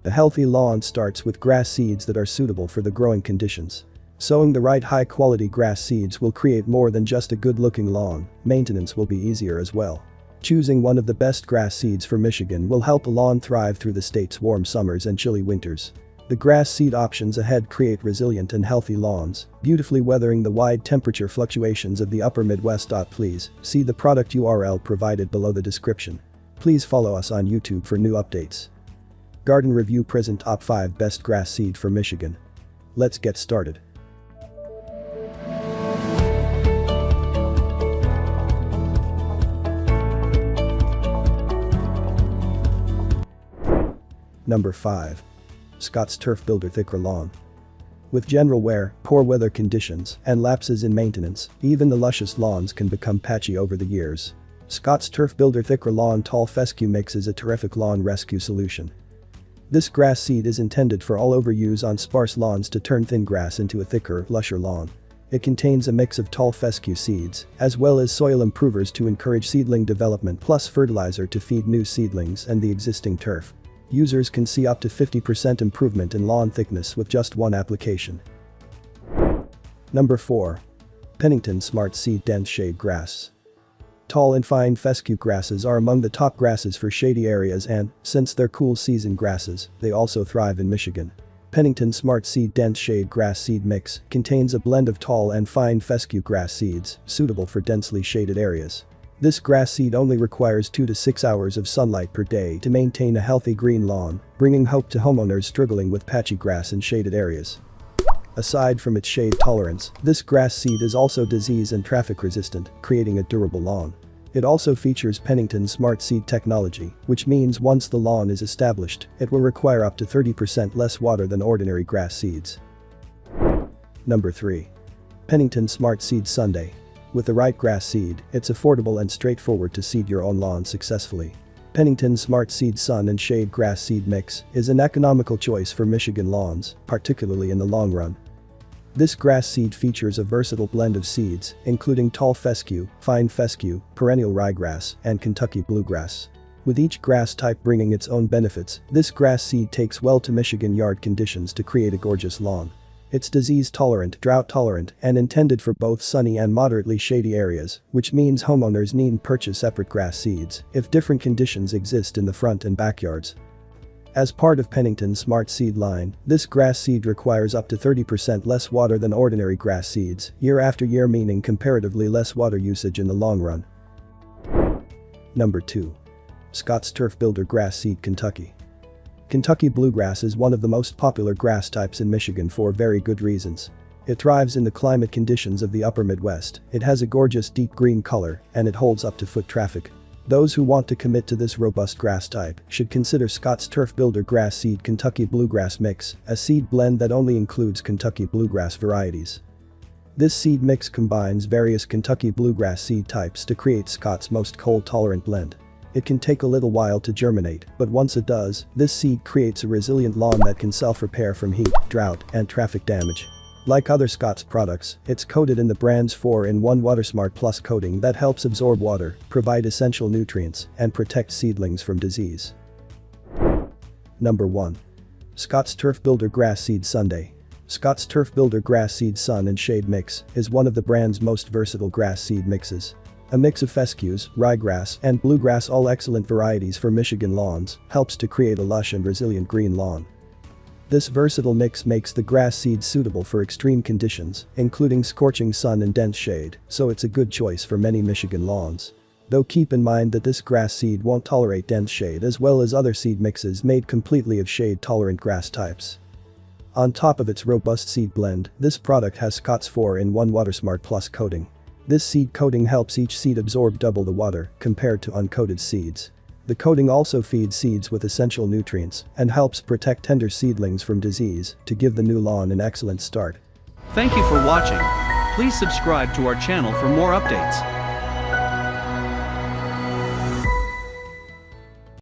A healthy lawn starts with grass seeds that are suitable for the growing conditions. Sowing the right high-quality grass seeds will create more than just a good-looking lawn, maintenance will be easier as well. Choosing one of the best grass seeds for Michigan will help a lawn thrive through the state's warm summers and chilly winters. The grass seed options ahead create resilient and healthy lawns, beautifully weathering the wide temperature fluctuations of the upper Midwest. Please see the product URL provided below the description. Please follow us on YouTube for new updates. Garden Review present top 5 best grass seed for Michigan. Let's get started. Number 5. Scott's Turf Builder Thicker Lawn. With general wear, poor weather conditions, and lapses in maintenance, even the lushest lawns can become patchy over the years. Scott's Turf Builder Thicker Lawn Tall Fescue Mix is a terrific lawn rescue solution. This grass seed is intended for all-over use on sparse lawns to turn thin grass into a thicker, lusher lawn. It contains a mix of tall fescue seeds, as well as soil improvers to encourage seedling development plus fertilizer to feed new seedlings and the existing turf. Users can see up to 50% improvement in lawn thickness with just one application. Number 4. Pennington Smart Seed Dense Shade Grass. Tall and fine fescue grasses are among the top grasses for shady areas and, since they're cool season grasses, they also thrive in Michigan. Pennington Smart Seed Dense Shade Grass Seed Mix contains a blend of tall and fine fescue grass seeds, suitable for densely shaded areas. This grass seed only requires 2 to 6 hours of sunlight per day to maintain a healthy green lawn, bringing hope to homeowners struggling with patchy grass in shaded areas. Aside from its shade tolerance, this grass seed is also disease and traffic resistant, creating a durable lawn. It also features Pennington Smart Seed technology, which means once the lawn is established, it will require up to 30% less water than ordinary grass seeds. Number 3. Pennington Smart Seed Sundae. With the right grass seed, it's affordable and straightforward to seed your own lawn successfully. Pennington Smart Seed Sun and Shade Grass Seed Mix is an economical choice for Michigan lawns, particularly in the long run. This grass seed features a versatile blend of seeds, including tall fescue, fine fescue, perennial ryegrass, and Kentucky bluegrass. With each grass type bringing its own benefits, this grass seed takes well to Michigan yard conditions to create a gorgeous lawn. It's disease-tolerant, drought-tolerant, and intended for both sunny and moderately shady areas, which means homeowners needn't purchase separate grass seeds if different conditions exist in the front and backyards. As part of Pennington's Smart Seed line, this grass seed requires up to 30% less water than ordinary grass seeds, year after year, meaning comparatively less water usage in the long run. Number 2. Scott's Turf Builder Grass Seed Kentucky. Kentucky bluegrass is one of the most popular grass types in Michigan for very good reasons. It thrives in the climate conditions of the upper Midwest, it has a gorgeous deep green color, and it holds up to foot traffic. Those who want to commit to this robust grass type should consider Scott's Turf Builder Grass Seed Kentucky Bluegrass Mix, a seed blend that only includes Kentucky bluegrass varieties. This seed mix combines various Kentucky bluegrass seed types to create Scott's most cold-tolerant blend. It can take a little while to germinate, but once it does, this seed creates a resilient lawn that can self-repair from heat, drought, and traffic damage. Like other Scott's products, it's coated in the brand's 4-in-1 WaterSmart Plus coating that helps absorb water, provide essential nutrients, and protect seedlings from disease. Number 1. Scott's Turf Builder Grass Seed Sundae. Scott's Turf Builder Grass Seed Sun and Shade Mix is one of the brand's most versatile grass seed mixes. A mix of fescues, ryegrass, and bluegrass, all excellent varieties for Michigan lawns, helps to create a lush and resilient green lawn. This versatile mix makes the grass seed suitable for extreme conditions, including scorching sun and dense shade, so it's a good choice for many Michigan lawns. Though keep in mind that this grass seed won't tolerate dense shade as well as other seed mixes made completely of shade-tolerant grass types. On top of its robust seed blend, this product has Scott's 4-in-1 WaterSmart Plus coating. This seed coating helps each seed absorb double the water compared to uncoated seeds. The coating also feeds seeds with essential nutrients and helps protect tender seedlings from disease to give the new lawn an excellent start. Thank you for watching. Please subscribe to our channel for more updates.